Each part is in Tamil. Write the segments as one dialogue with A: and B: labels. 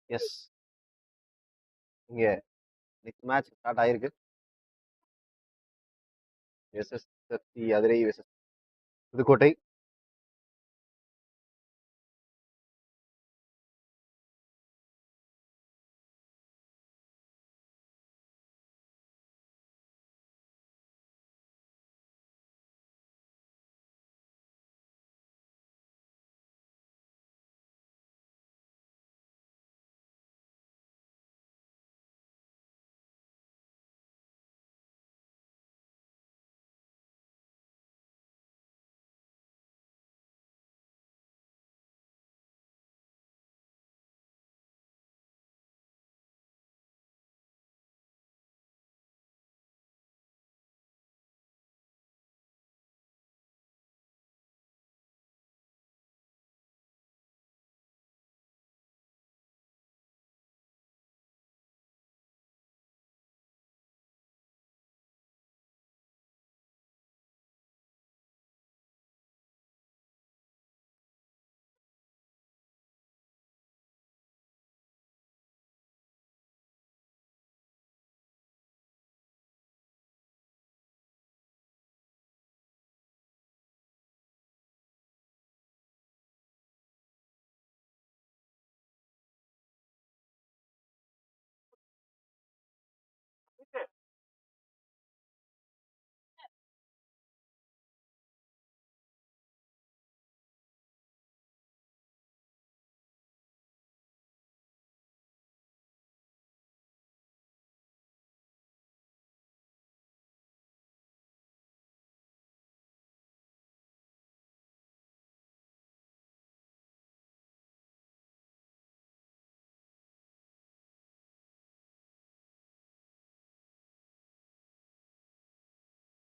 A: எஸ். இங்க நெக்ஸ்ட் மேட்ச் ஸ்டார்ட் ஆயிருக்கு. எஸ்எஸ்எஃப்சி அதிரை வெர்சஸ் புதுக்கோட்டை.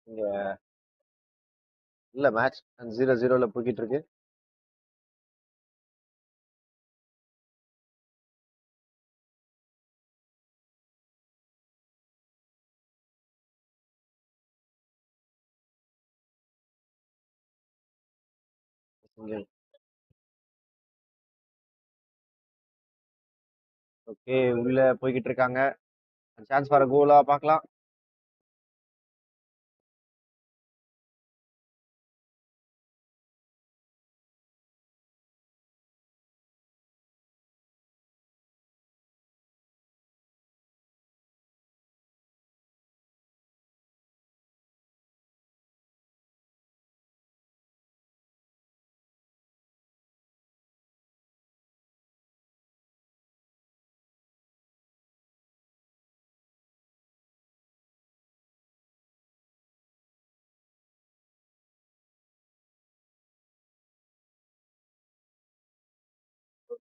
A: இங்க இல்ல மேட்ச் 0-0ல போய்கிட்டு இருக்கு. ஓகே, உள்ள போய்கிட்டு இருக்காங்க. சான்ஸ் ஃபார் கோலா பார்க்கலாம்.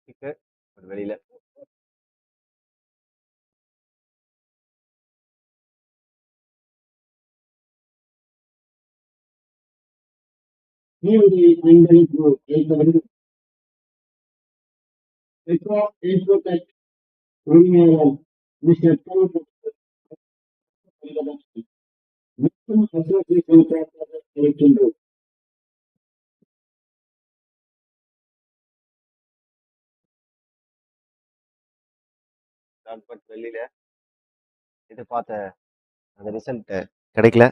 A: கிக்கு ஒரு வெளியில.
B: நீதியை ஐந்தளிப்பு வைத்தவர் பெட்ரோ இன்ஃபோடெக் உரிமையாளர் மிஸ்டர் மற்றும் அசோசியேஷன் இருக்கின்றோம்.
A: பட் வெளியில எதிர்பார்த்த அந்த ரிசல்ட் கிடைக்கல.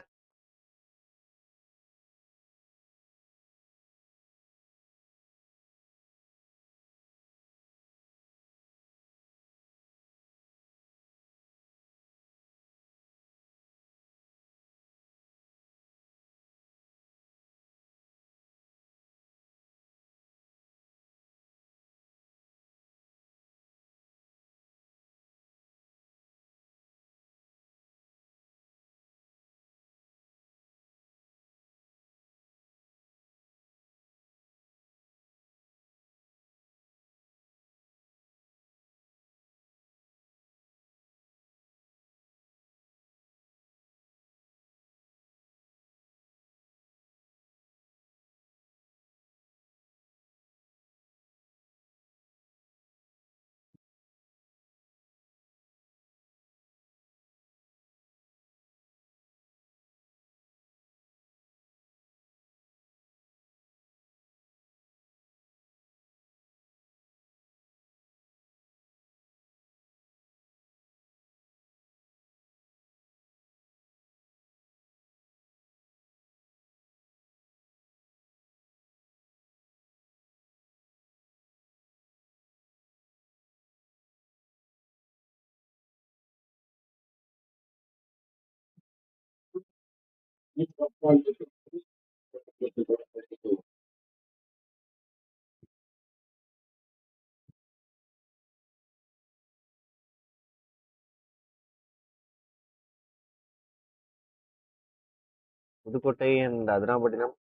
A: புதுக்கோட்டை அண்ட் அதிராம்பட்டினம்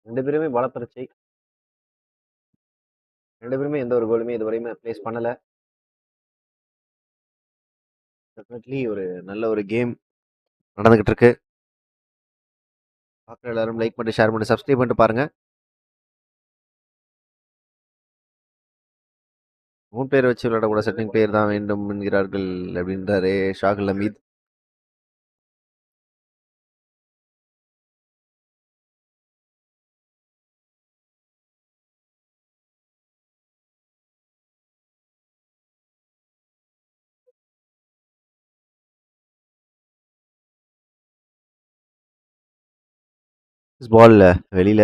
A: 2 பேருமே பலப்பரீட்சை. 2 பேருமே எந்த ஒரு கோலுமே இதுவரையுமே பிளேஸ் பண்ணல. டெஃபினெட்லி ஒரு நல்ல ஒரு கேம் நடந்துகிட்டு இருக்கு. பார்க்குற எல்லாரும் லைக் பண்ணிட்டு, ஷேர் பண்ணி, சப்ஸ்கிரைப் பண்ணிட்டு பாருங்க. 3 பேர் வச்சு விளையாடக்கூட செட்டிங் பிளேயர் தான் வேண்டும் என்கிறார்கள் அப்படின்றாரு ஷாகுல் அமீத். பால்ல வெளியில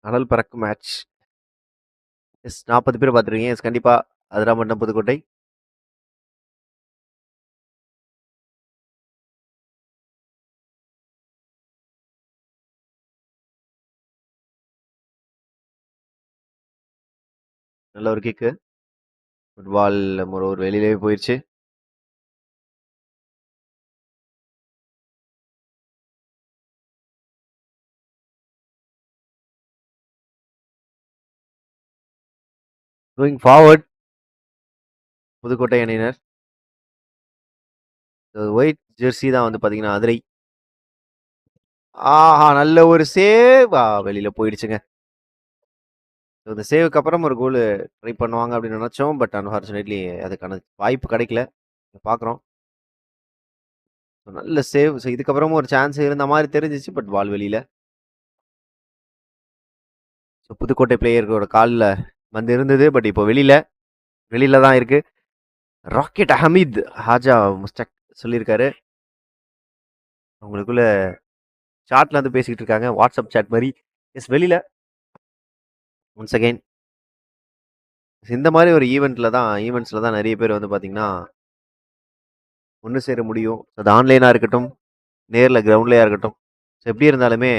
A: அனல் பறக்கும் மேட்ச். எஸ் 40 பேர் பார்த்துருக்கீங்க. எஸ் கண்டிப்பா அதிராம்பட்டினம் புதுக்கோட்டை. நல்ல ஒரு கிக்கு. ஃபுட்பால் ஒரு வெளியிலே போயிடுச்சு. கோயிங் ஃபார்வர்ட் புதுக்கோட்டை அணியினர். ஒயிட் ஜெர்சி தான் வந்து பார்த்தீங்கன்னா அதிரை. ஆஹா நல்ல ஒரு சேவ். வெளியில போயிடுச்சுங்க. இந்த சேவுக்கு அப்புறம் ஒரு கோல் ட்ரை பண்ணுவாங்க அப்படின்னு நினைச்சோம். பட் அன்ஃபார்ச்சுனேட்லி அதுக்கான வாய்ப்பு கிடைக்கல. பார்க்குறோம். நல்ல சேவ். ஸோ இதுக்கப்புறமும் ஒரு சான்ஸ் இருந்த மாதிரி தெரிஞ்சிச்சு. பட் பால் வெளியில. ஸோ புதுக்கோட்டை பிளேயர்களோட காலில் வந்து இருந்தது. பட் இப்போ வெளியில தான் இருக்கு. ராக்கெட் ஹமீத் ஹாஜா முஸ்டக் சொல்லியிருக்காரு. அவங்களுக்குள்ள சாட்ல வந்து பேசிக்கிட்டு இருக்காங்க. வாட்ஸ்அப் சாட் மாதிரி. எஸ் வெளியில ஒன்ஸ் அகைன் இந்த மாதிரி ஒரு ஈவெண்ட்ஸ்ல தான் நிறைய பேர் வந்து பார்த்தீங்கன்னா ஒன்று சேர முடியும். அது ஆன்லைனாக இருக்கட்டும், நேரில் கிரவுண்ட்லேயா இருக்கட்டும். ஸோ எப்படி இருந்தாலுமே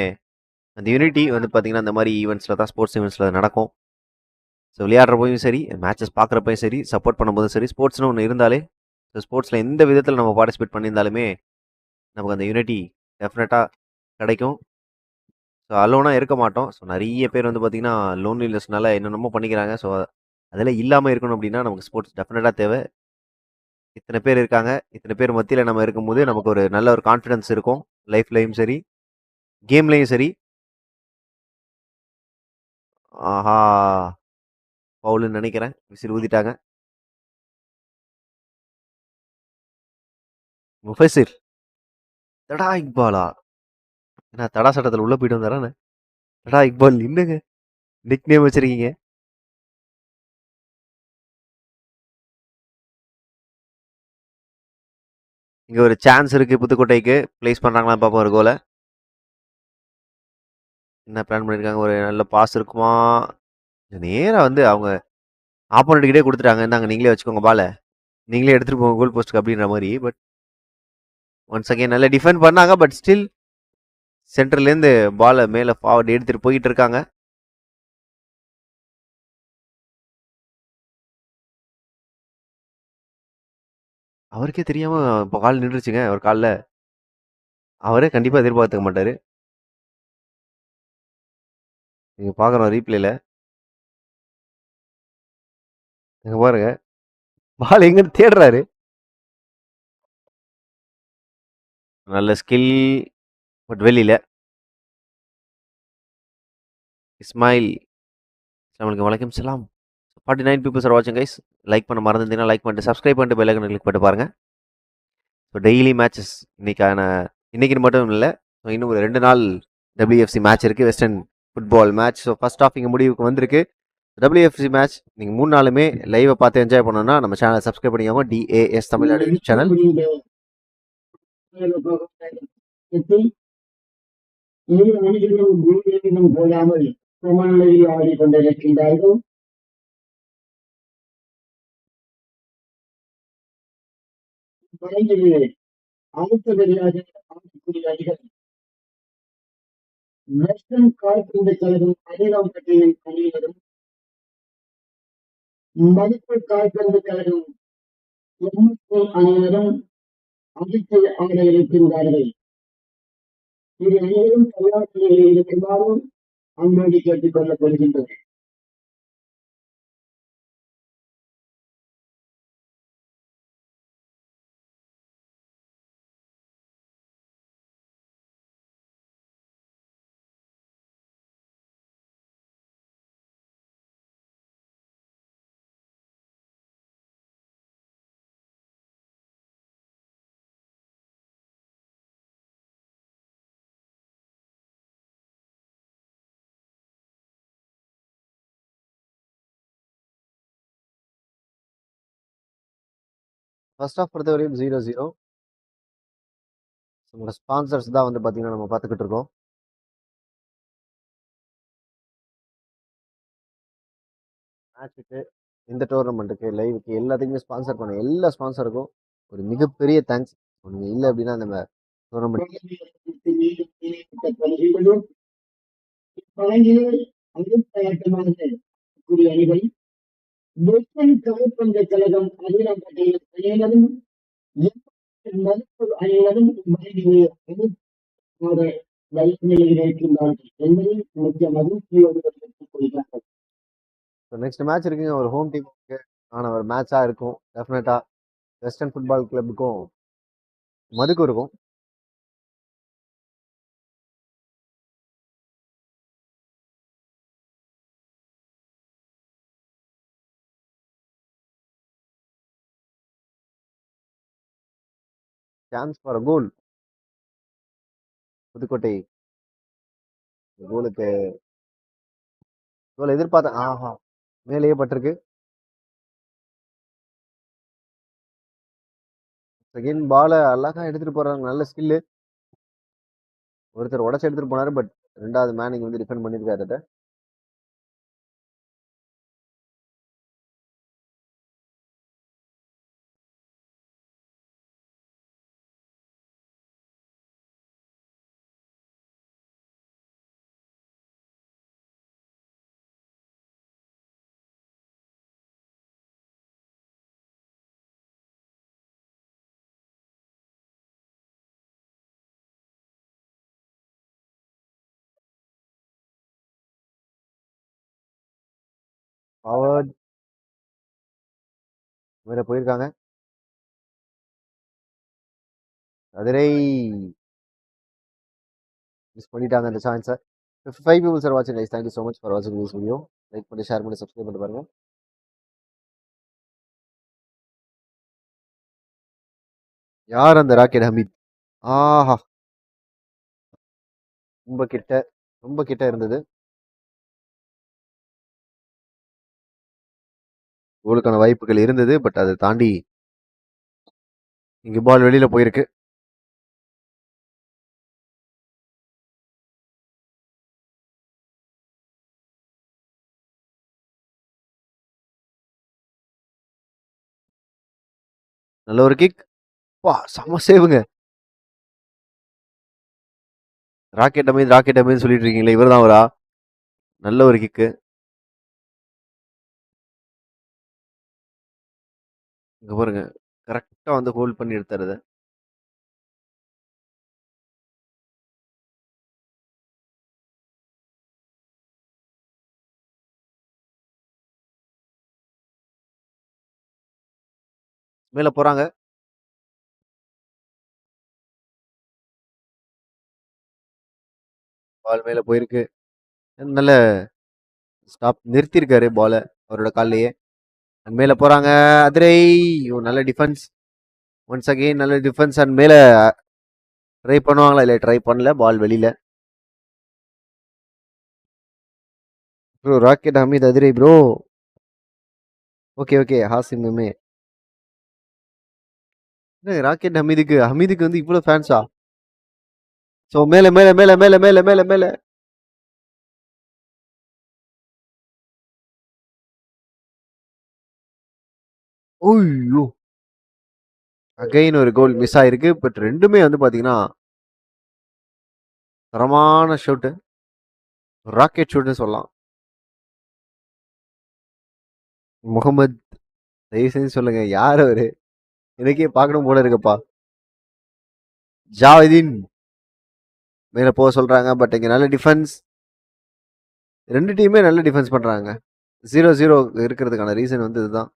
A: அந்த யூனிட்டி வந்து பார்த்தீங்கன்னா இந்த மாதிரி ஈவெண்ட்ஸில் தான், ஸ்போர்ட்ஸ் ஈவெண்ட்ஸில் நடக்கும். ஸோ விளையாடுறப்பையும் சரி, மேட்சஸ் பார்க்குறப்பையும் சரி, சப்போர்ட் பண்ணும்போதும் சரி, ஸ்போர்ட்ஸ்னு ஒன்று இருந்தாலே, ஸோ ஸ்போர்ட்ஸில் எந்த விதத்தில் நம்ம பார்ட்டிசிபேட் பண்ணியிருந்தாலுமே நமக்கு அந்த யூனிட்டி டெஃபினட்டாக கிடைக்கும். ஸோ அலோனாக இருக்க மாட்டோம். ஸோ நிறைய பேர் வந்து பார்த்திங்கன்னா லோன்லினஸ்னால என்னென்னமோ பண்ணிக்கிறாங்க. ஸோ அதெல்லாம் இல்லாமல் இருக்கணும் அப்படின்னா நமக்கு ஸ்போர்ட்ஸ் டெஃபினட்டாக தேவை. இத்தனை பேர் இருக்காங்க. இத்தனை பேர் மத்தியில் நம்ம இருக்கும்போது நமக்கு ஒரு நல்ல ஒரு கான்ஃபிடன்ஸ் இருக்கும். லைஃப்லையும் சரி, கேம்லையும் சரி. ஆஹா பவுலுன்னு நினைக்கிறேன். விசில் ஊதிட்டாங்க. முஃபசிர் தடா இக்பாலா? ஏன்னா தடா சட்டத்தில் உள்ள போயிட்டு வந்தாரானே. தடா இக்பால் என்னங்க நிக் நேம் வச்சிருக்கீங்க? இங்க ஒரு சான்ஸ் இருக்கு புதுக்கோட்டைக்கு. பிளேஸ் பண்றாங்களா பாப்போம் ஒரு கோலை. என்ன பிளான் பண்ணிருக்காங்க? ஒரு நல்ல பாஸ் இருக்குமா? நேரா வந்து அவங்க ஆப்போனண்ட் கிட்டே கொடுத்துட்டாங்க. இந்தாங்க நீங்களே வச்சுக்கோங்க பால, நீங்களே எடுத்துட்டு போங்க கோல் போஸ்ட்டுக்கு அப்படின்ற மாதிரி. பட் ஒன்ஸ் அகைன் நல்லா டிஃபெண்ட் பண்ணாங்க. பட் ஸ்டில் சென்டர்லேருந்து பாலை மேலே ஃபார்வர்ட் எடுத்துட்டு போயிட்டு இருக்காங்க. அவருக்கே தெரியாம இப்போ கால் நின்றுச்சுங்க. அவர் காலில் அவரே கண்டிப்பா எதிர்பார்த்துக்க மாட்டாரு. நீங்க பாக்குறோம் ரீப்ளேல. இங்க பாருங்க பால் எங்கன்னு தேடுறாரு. நல்ல ஸ்கில். பட் வெளியில. இஸ்மாயில் அஸ்ஸலாமு வலைக்கம் சலாம். 49 பீப்புள்ஸ் ஆர் வாட்சிங் கைஸ். லைக் பண்ண மறந்துருந்தீங்கன்னா லைக் பண்ணிட்டு, சப்ஸ்கிரைப் பண்ணிட்டு பெல் ஐக்கனை கிளிக் பண்ணிட்டு பாருங்க. ஸோ டெய்லி மேட்சஸ் இன்னைக்குன்னு மட்டும் இல்லை. ஸோ இன்னும் ஒரு 2 நாள் WFC மேட்ச் இருக்குது. Western football match. So first half இங்கே முடிவுக்கு வந்திருக்கு. WFC மேட்ச் நீங்கள் 3 நாளுமே லைவை பார்த்து என்ஜாய் பண்ணணும்னா நம்ம சேனலை சப்ஸ்கிரைப் பண்ணிக்கோங்க. DAS Tamil Nadu YouTube channel.
B: இரு அணிகளும் பூமியிலும் போகாமல் சமநிலையில் ஆடிக்கொண்டிருக்கின்றார்கள். வழங்கிலே அடுத்தபடியாக ஆடக்கூடிய அணிகள் வெஸ்டர்ன் கால்பந்து கழகம் அணிலாம்பட்டியின் அணியினரும் மதிப்பு கால்பந்து கழகம் MSK அணியினரும் அடுத்து ஆட இருக்கின்றார்கள். இரு அணிகளும் தயார் நிலையில் இருக்குமாறு அன்போடு கேட்டுக் கொள்ளப்படுகின்றது.
A: ஃபர்ஸ்ட் ஆஃப் பொறுத்தவரையும் 0-0. உங்களோட ஸ்பான்சர்ஸ் தான் வந்து பார்த்தீங்கன்னா நம்ம பார்த்துக்கிட்டு இருக்கோம். மேட்சுக்கு, இந்த டோர்னமெண்ட்டுக்கு, லைவுக்கு எல்லாத்துக்குமே ஸ்பான்சர் பண்ண எல்லா ஸ்பான்சருக்கும் ஒரு மிகப்பெரிய தேங்க்ஸ். நீங்கள் இல்லை அப்படின்னா நம்ம டோர்னமெண்ட்
B: கூடிய அணிகள் வெஸ்டர்ன் கால்பந்து கழகம் அணிலாம்பட்டியின் அணியினரும் மதிப்பு அணியினரும் நிலையில் இருக்கின்றார்கள் என்பதை முக்கிய மகிழ்ச்சியோடு தெரிவித்துக் கொள்கிறார்கள்.
A: நெக்ஸ்ட் மேட்ச் இருக்குங்க, ஒரு ஹோம் டீமுக்கு ஆன ஒரு மேட்சாக இருக்கும். டெஃபினட்டாக வெஸ்டர்ன் ஃபுட்பால் கிளப்புக்கும் மதுக்கும் இருக்கும். சான்ஸ் ஃபார் கோல். புதுக்கோட்டை கோலுக்கு கோல் எதிர்பார்த்தேன். ஆஹா, மேலேயே பட்டிருக்கு. செகண்ட் பாலை அழகா எடுத்துட்டு போறாங்க, நல்ல ஸ்கில்லு. ஒருத்தர் உடச்சு எடுத்துட்டு போனாரு, பட் ரெண்டாவது மேனிங் வந்து டிஃபெண்ட் பண்ணியிருக்காரு அதை. ஃபார்வர்ட் வேற போயிருக்காங்க. அதிரை மிஸ் பண்ணிட்டாங்க அந்த சான்ஸை. 55 people are watching guys. Thank you so much for watching this video. Like பண்ணி ஷேர் பண்ணி சப்ஸ்கிரைப் பண்ணி பாருங்க. யார் அந்த ராக்கெட் ஹமீத்? ஆஹா, ரொம்ப கிட்ட இருந்தது. கோலுக்கான வாய்ப்புகள் இருந்தது, பட் அதை தாண்டி இங்க பால் வெளியில போயிருக்கு. நல்ல ஒரு கிக். வா, செம சேவுங்க. ராக்கெட் அமைந்து சொல்லிட்டு இருக்கீங்களே, இவர் தான் வரா. நல்ல ஒரு கிக்கு. இங்க பாருங்க, கரெக்டா வந்து ஹோல்ட் பண்ணி எடுத்துறது. மேல போறாங்க. பால் மேல போயிருக்கு. நல்ல ஸ்டாப், நிறுத்திருக்காரு பால அவரோட கால்லயே. மேல போறாங்க. அதிரை நல்ல டிஃபென்ஸ். ஒன்ஸ் அகெயின் நல்ல டிஃபென்ஸ். அண்ட் மேல ட்ரை பண்ணுவாங்களா? இல்லை, ட்ரை பண்ணல. பால் வெளியில. Bro rocket Hameed Adirai bro. Okay okay Hashim MA. Rocket ஹமீதுக்கு வந்து இவ்வளவு ஃபேன்ஸா? சோ மேல மேல மேல மேல மேல மேல மேல. ஓய்யோ, அகைன் ஒரு கோல் மிஸ் ஆயிருக்கு. பட் ரெண்டுமே வந்து பாத்தீங்கன்னா தரமான ஷூட், ராக்கெட் ஷூட்னு சொல்லலாம். முகமது, தயவு செஞ்சு சொல்லுங்க யார் அவரு? எனக்கே பார்க்கணும் போல இருக்குப்பா. ஜாவிதீன் மேல போக சொல்றாங்க. பட் இங்க நல்ல டிஃபென்ஸ், ரெண்டு டீமே நல்ல டிஃபென்ஸ் பண்றாங்க. 0-0 இருக்கிறதுக்கான ரீசன் வந்து இதுதான்.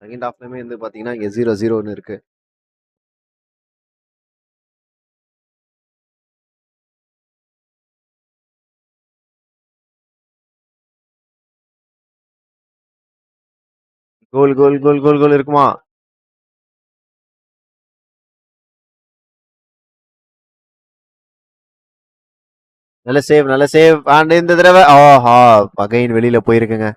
A: செகண்ட் ஹாஃப்லயுமே வந்து பாத்தீங்கன்னா இங்க 0-0ன்னு இருக்கு. கோல் கோல் கோல் கோல் கோல் இருக்குமா? நல்ல சேவ் நல்ல சேவ். அண்ட் இந்த தடவை ஆஹா, அகைன் வெளியில போயிருக்குங்க.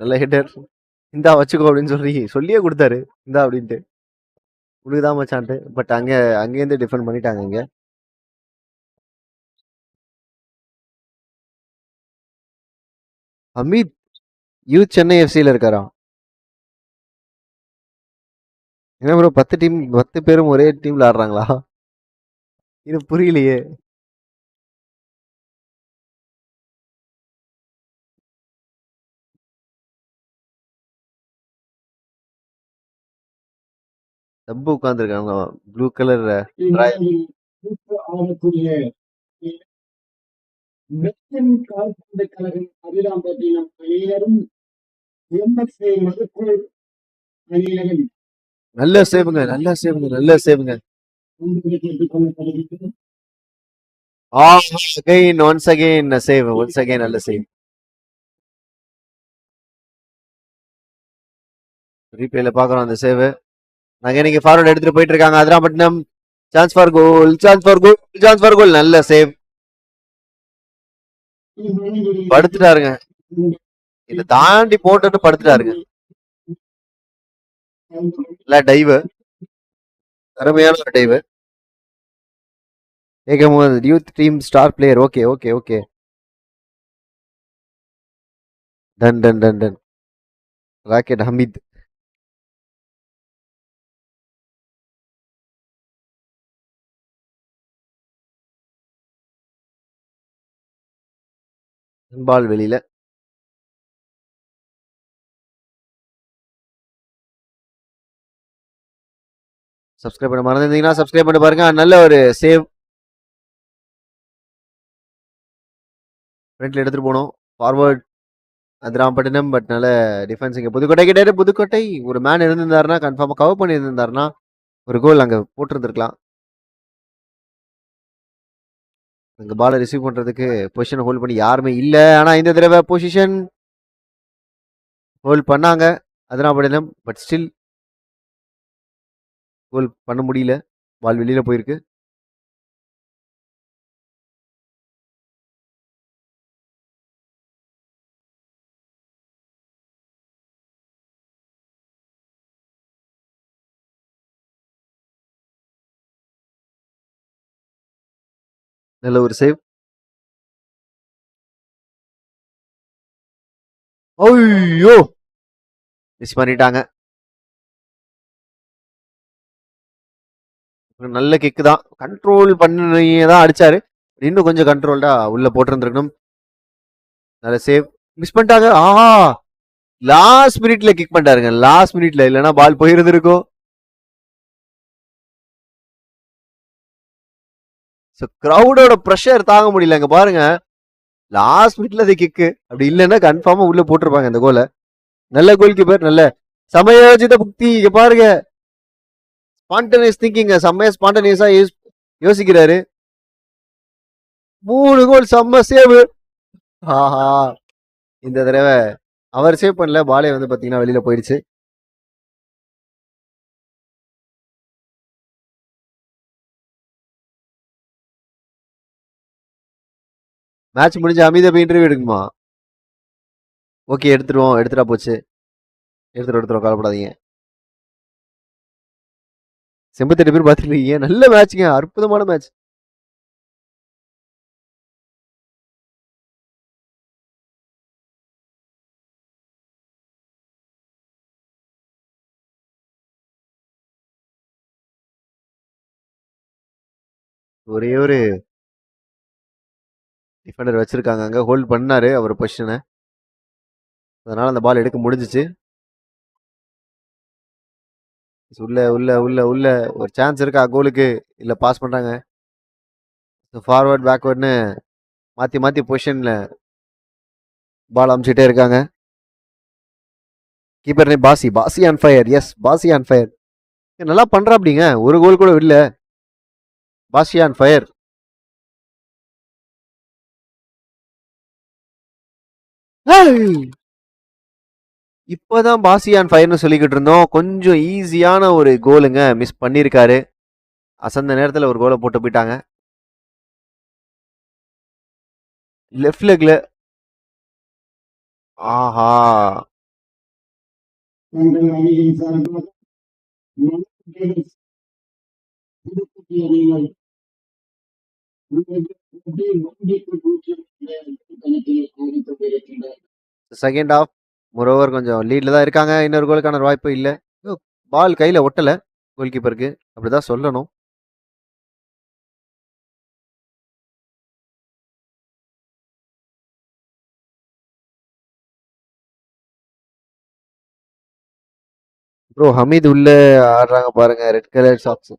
A: நல்ல ஹிட்டர். இந்தா வச்சுக்கோ அப்படின்னு சொல்லியே கொடுத்தாரு. இந்தா அப்படின்ட்டு உனக்குதான் மச்சான்ட்டு. பட் அங்கேருந்து டிஃபெண்ட் பண்ணிட்டாங்க இங்க. அமித் யூத் சென்னை எஃப்சில இருக்காரா? என்ன ப்ரோ 10 பேரும் ஒரே டீம்ல ஆடுறாங்களா? இது புரியலையே. டப்பு உட்கார்ந்துருக்காங்க ப்ளூ கலர்.
B: ஆடக்கூடிய வெஸ்டர்ன் கால்பந்து கழகம் அதிராம்பட்டினம் அணியினரும் எம்எஸ்ஏ மதுக்கூர் அணியினரும்
A: நல்ல சேவுங்க நல்ல சேவுங்க நல்ல சேவுங்க.
B: கேட்டுக் கொள்ளப்படுகிறது.
A: Again once again save, once again நல்ல சேவ். ரீப்ளேல பாக்குறோம் அந்த சேவ். நாங்க இன்னைக்கு ஃபார்வர்ட் எடுத்துட்டு போயிட்டு இருக்காங்க Adirampattinam. Chance for goal, chance for goal, chance for goal. நல்ல சேவ். படுத்துட்டாருங்க. இதை தாண்டி போட்டுட்டு படுத்துட்டாருங்க. இல்ல டைவ், அருமையான ஒரு டைவ். ஏகமது youth team star player. Okay okay okay. Done done done done. Rocket Hameed. Ball வெளியில. சப்ஸ்கிரைப் பண்ண மறந்துருந்தீங்கன்னா சப்ஸ்கிரைப் பண்ணி பாருங்க. நல்ல ஒரு சேவ். ஃப்ரண்ட்ல எடுத்துட்டு போனோம். ஃபார்வர்ட் அதிராம்பட்டினம். பட் நல்ல டிஃபென்ஸ் இங்க புதுக்கோட்டை கிட்ட. புதுக்கோட்டை ஒரு மேன் இருந்திருந்தாருன்னா கன்ஃபார்மா கவர் பண்ணி இருந்திருந்தாருன்னா ஒரு கோல் அங்க போட்டிருந்திருக்கலாம். அங்க பாலை ரிசீவ் பண்றதுக்கு பொசிஷன் ஹோல்ட் பண்ணி யாருமே இல்ல. ஆனா இந்த தடவை பொசிஷன் ஹோல்ட் பண்ணாங்க அதிராம்பட்டினம். பட் ஸ்டில் கோல் பண்ண முடியல. பால் வெளியில போயிருக்கு. நல்ல ஒரு சேவ். ஐயோ, மிஸ் பண்ணிட்டாங்க. ஒரு நல்ல கிக் தான். கண்ட்ரோல் பண்ணி தான் அடிச்சாரு. இன்னும் கொஞ்சம் கண்ட்ரோல்டா உள்ள போட்டிருந்திருக்கணும். நல்ல சேவ். மிஸ் பண்ணிட்டாங்க. ஆஹா! லாஸ்ட் மினிட்ல கிக் பண்ணிட்டாருங்க. லாஸ்ட் மினிட்ல இல்லனா பால் போயிருந்திருக்கும். சோ கிரவுடோட பிரஷர் தாங்க முடியல. இங்க பாருங்க. லாஸ்ட் மினிட்ல அது கிக்கு. அப்படி இல்லன்னா கன்ஃபார்மா உள்ள போட்டிருப்பாங்க இந்த கோல. நல்ல கோல் கீப்பர். நல்ல சமயோஜித புக்தி. இங்க பாருங்க. ஸ்பான்டேனியஸ் திங்கிங்க. செம்மையா ஸ்பான்டேனியஸா யோசிக்கிறாரு. 3 கோல் செம்ம சேவ். ஆஹா! இந்த தடவை அவர் சேவ் பண்ணல. பாலே வந்து பாத்தீங்கன்னா வெளியில போயிடுச்சு. மேட்ச் முடிஞ்சு அமிதா போய் இன்டர்வியூ எடுக்குமா? ஓகே எடுத்துருவோம். எடுத்துட்டா போச்சு. எடுத்துருவோம் கவலைப்படாதீங்க. 88 பேர் பார்த்துட்டு இருக்கீங்க. நல்ல மேட்ச்ங்க. அற்புதமான மேட்ச். ஒரே ஒரு டிஃபெண்டர் வச்சிருக்காங்க அங்க. ஹோல்ட் பண்ணாரு அவர் பொசிஷனை. அதனால அந்த பால் எடுக்க முடிஞ்சிச்சு. உள்ள உள்ள உள்ள உள்ள ஒரு சான்ஸ் இருக்கா கோலுக்கு? இல்ல பாஸ் பண்றாங்க. ஃபார்வர்ட் பேக்வர்ட்னு மாத்தி மாத்தி பொசிஷன்ல பால் அமிச்சிட்டே இருக்காங்க. கீப்பர் நேம் பாசி. பாசி ஆன் ஃபயர். எஸ் பாசி ஆன் ஃபயர். நல்லா பண்றா அப்படிங்க. ஒரு கோல் கூட இல்ல. பாசி ஆன் ஃபயர். இப்பதான் பாசி ஆன் ஃபயர்னு சொல்லிக்கிட்டு இருந்தோம். கொஞ்சம் ஈஸியான ஒரு கோலுங்க மிஸ் பண்ணிருக்காரு. அசந்த நேரத்துல ஒரு கோலை போட்டு போயிட்டாங்க. லெஃப்ட் லெக்ல. ஆஹா!
B: உங்கள் அணியின் சார்பாக நன்றி புதுக்குடி அணியினர் 1-0 கணக்கில் ஆடிக்கொண்டிருக்கின்றனர்.
A: செகண்ட் ஹாஃப் மொரோவர் கொஞ்சம் லீட்ல தான் இருக்காங்க. இன்னொரு கோலுக்கான வாய்ப்பு இல்ல. பால் கையில ஒட்டல கோல் கீப்பருக்கு. அப்படிதான் சொல்லணும். ப்ரோ ஹமீத் உள்ள ஆடுறாங்க பாருங்க. Red colour socks.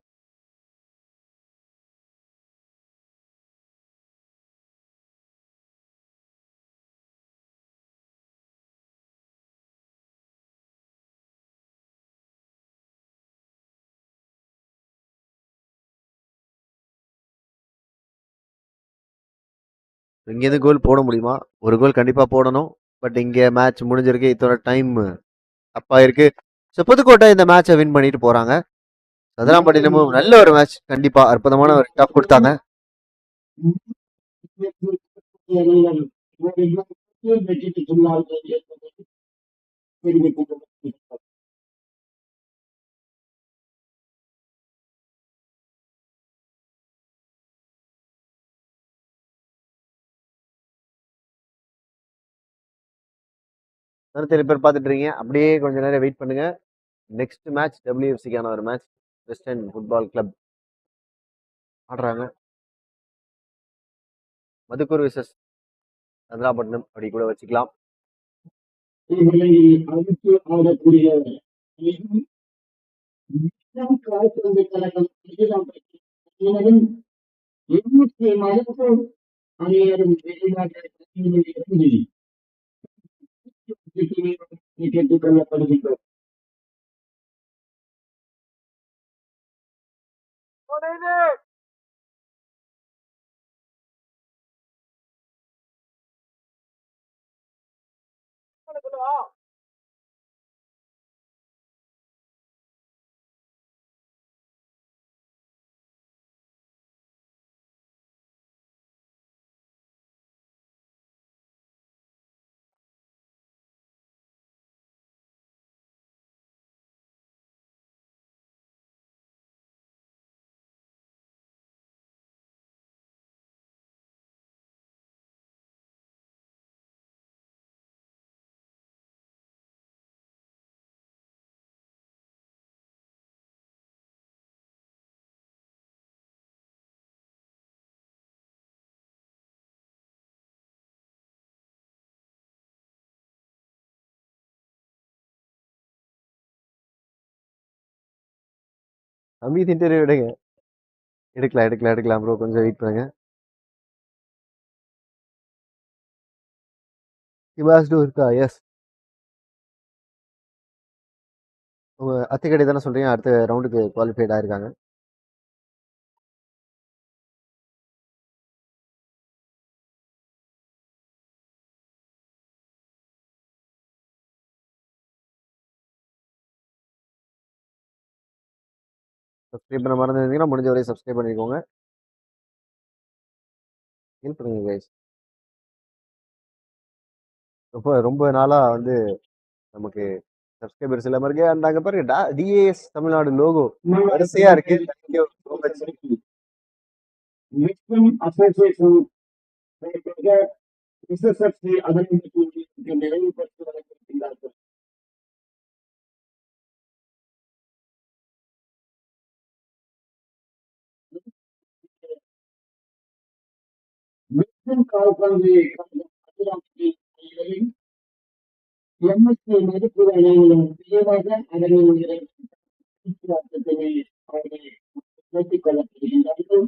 A: இங்கேருந்து கோல் போட முடியுமா? ஒரு கோல் கண்டிப்பா போடணும். பட் இங்க மேட்ச் முடிஞ்சிருக்கு. இத்தோட டைம் தப்பா இருக்கு. ஸோ புதுக்கோட்டை இந்த மேட்சை வின் பண்ணிட்டு போறாங்க. சதுராம்பட்டினமும் நல்ல ஒரு மேட்ச். கண்டிப்பா அற்புதமான ஒரு டாப் கொடுத்தாங்க.
B: அணியினர் வெற்றி பெற்றுள்ளார்கள் என்பதை தெரிவித்துக் கொள்கிறேன்.
A: சில பேர் பார்த்துட்டு இருக்கீங்க. அப்படியே கொஞ்ச நேரம் வெயிட் பண்ணுங்க. நெக்ஸ்ட் மேட்ச் WFCக்கான ஒரு மேட்ச். வெஸ்டர்ன் ஃபுட்பால் கிளப் ஆடுறாங்க. மதுக்கூர் விசஸ் சந்திராபட்டினம் அப்படி கூட வச்சுக்கலாம்.
B: இவ்விலையில் அடுத்து ஆடக்கூடிய அணியும் கால்பந்து கழகம் அணியினரும் எண்ணிக்கை மதிப்பு அணியினரும் வெளிநாட்டு அணியிலிருந்து கேட்டுக் கொள்ளப்படுகின்றோம்.
A: அமீத் இன்டர்வியூ எடுங்க. எடுக்கலாம் ப்ரோ. கொஞ்சம் வெயிட் பண்ணுங்க. சிபாஸ்டு இருக்கா? எஸ். உங்க அத்திக்கடை தானே சொல்றீங்க? அடுத்த ரவுண்டுக்கு குவாலிஃபைட் ஆயிருக்காங்க. சப்ஸ்கிரைப் பண்ண மறந்துருந்தீங்கன்னா முடிஞ்ச வரையும் சப்ஸ்கிரைப் பண்ணிக்கோங்க. ஹெல்ப் பண்ணுங்க கைஸ். ரொம்ப ரொம்ப நாளா வந்து நமக்கு சப்ஸ்கிரைபர்ஸ் இல்லாம இருக்கு. அந்த அங்க பாருங்க டிஏஎஸ் தமிழ்நாடு லோகோ வரிசையா இருக்கு. Thank you so much.
B: Mission Association SSFC அதனை நிறைவுபடுத்தி வழங்கியிருக்கிறார்கள். மிஷன் கால்பந்து அகிலாட்சி எம்எஸ்சி மதிப்புரையில் விரைவாக அதனை அவர்கள் பேசிக் கொள்ளப்படுகின்றார்கள்.